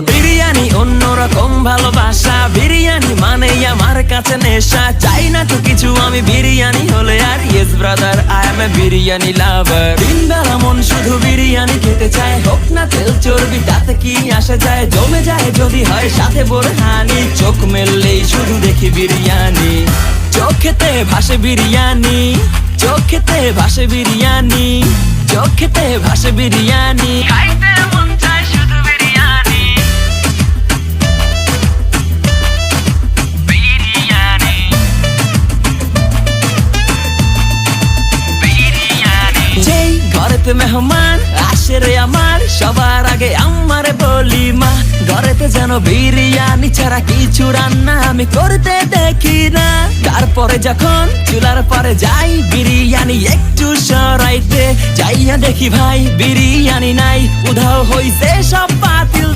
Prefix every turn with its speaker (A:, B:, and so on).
A: বিরিয়ানি অন্যরকম ভালোবাসা, বিরিয়ানি মানে আমার কাছে নেশা। চাই না তো কিছু আমি বিরিয়ানি হলে আর, yes brother I M A biryani লাভার। দিন বেলা মন শুধু বিরিয়ানি খেতে চায়, হোক না তেল চর্বি তাতে কি আসে যায়। জমে যায় যদি হয় সাথে বোরহানি, চোখ মেললেই শুধু দেখি বিরিয়ানি। চোখেতে ভাসে বিরিয়ানি, চোখেতে ভাসে বিরিয়ানি, চোখেতে ভাসে বিরিয়ানি। খাইতে মন চায় শুধু বিরিয়ানি, বিরিয়ানি, বিরিয়ানি। যেই ঘরেতে মেহমান আসে রে আমার, সবার আগে আমারে বলি মা। ঘরেতে যেন বিরিয়ানি ছাড়া কিছু রান্না আমি করতে দেখি না। তারপরে যখন চুলার পরে যাই বিরিয়ানি একটু সরাইতে, যাইয়া দেখি ভাই বিরিয়ানি নাই, উধাও হইছে সব বাতিল।